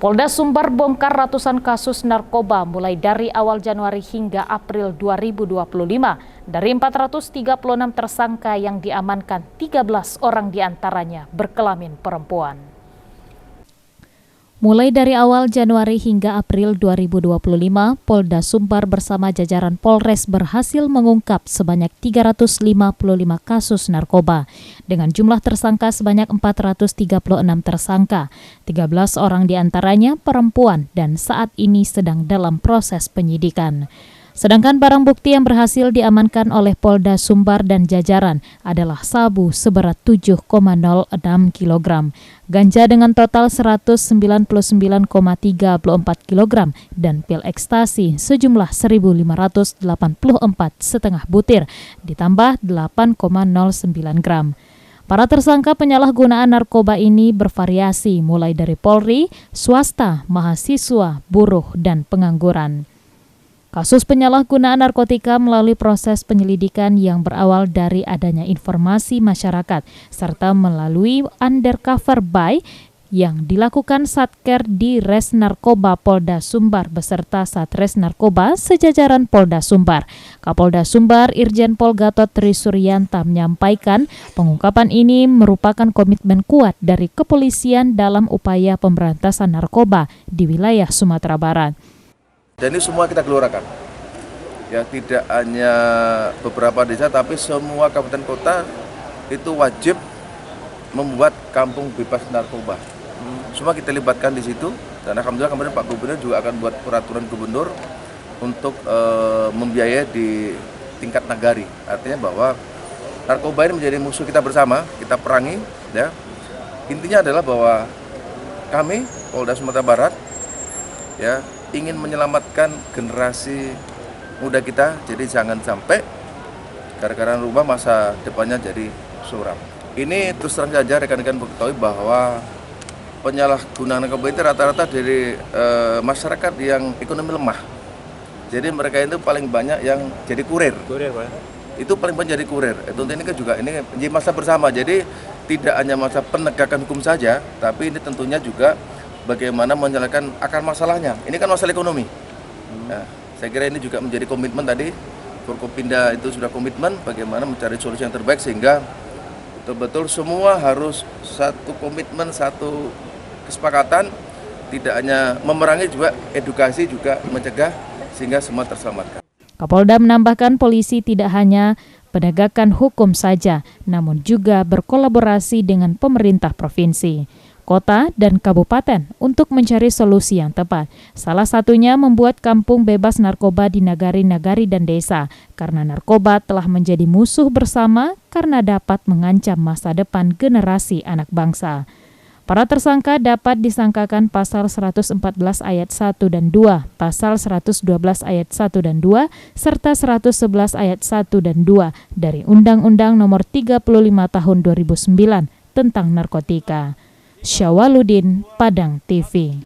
Polda Sumbar bongkar ratusan kasus narkoba mulai dari awal Januari hingga April 2025. Dari 436 tersangka yang diamankan, 13 orang diantaranya berkelamin perempuan. Mulai dari awal Januari hingga April 2025, Polda Sumbar bersama jajaran Polres berhasil mengungkap sebanyak 355 kasus narkoba dengan jumlah tersangka sebanyak 436 tersangka. 13 orang diantaranya perempuan dan saat ini sedang dalam proses penyidikan. Sedangkan barang bukti yang berhasil diamankan oleh Polda Sumbar dan jajaran adalah sabu seberat 7,06 kg, ganja dengan total 199,34 kg, dan pil ekstasi sejumlah 1.584,5 butir, ditambah 8,09 gram. Para tersangka penyalahgunaan narkoba ini bervariasi mulai dari Polri, swasta, mahasiswa, buruh, dan pengangguran. Kasus penyalahgunaan narkotika melalui proses penyelidikan yang berawal dari adanya informasi masyarakat serta melalui undercover buy yang dilakukan Satker di Res Narkoba Polda Sumbar beserta Satres Narkoba sejajaran Polda Sumbar. Kapolda Sumbar Irjen Pol Gatot Trisuryanta menyampaikan pengungkapan ini merupakan komitmen kuat dari kepolisian dalam upaya pemberantasan narkoba di wilayah Sumatera Barat. Dan ini semua kita gelurakan, ya tidak hanya beberapa desa, tapi semua kabupaten kota itu wajib membuat kampung bebas narkoba. Semua kita libatkan di situ, dan alhamdulillah kemarin Pak Gubernur juga akan buat peraturan gubernur untuk membiayai di tingkat nagari. Artinya bahwa narkoba ini menjadi musuh kita bersama, kita perangi. Ya. Intinya adalah bahwa kami Polda Sumatera Barat, ya, ingin menyelamatkan generasi muda kita, jadi jangan sampai gara-gara rubah masa depannya jadi suram. Ini terus terang saja rekan-rekan ketahui bahwa penyalahgunaan narkoba itu rata-rata dari masyarakat yang ekonomi lemah. Jadi mereka itu paling banyak yang jadi kurir. Itu paling banyak jadi kurir. Itu ini kan juga ini menjadi masalah bersama. Jadi tidak hanya masalah penegakan hukum saja, tapi ini tentunya juga bagaimana menyelesaikan akar masalahnya. Ini kan masalah ekonomi. Nah, saya kira ini juga menjadi komitmen tadi. Forkopimda itu sudah komitmen bagaimana mencari solusi yang terbaik sehingga betul-betul semua harus satu komitmen, satu kesepakatan. Tidak hanya memerangi, juga edukasi, juga mencegah sehingga semua terselamatkan. Kapolda menambahkan polisi tidak hanya penegakan hukum saja, namun juga berkolaborasi dengan pemerintah provinsi, kota, dan kabupaten untuk mencari solusi yang tepat. Salah satunya membuat kampung bebas narkoba di nagari-nagari dan desa, karena narkoba telah menjadi musuh bersama karena dapat mengancam masa depan generasi anak bangsa. Para tersangka dapat disangkakan pasal 114 ayat 1 dan 2, pasal 112 ayat 1 dan 2, serta 111 ayat 1 dan 2 dari Undang-Undang Nomor 35 Tahun 2009 tentang narkotika. Syawaludin, Padang TV.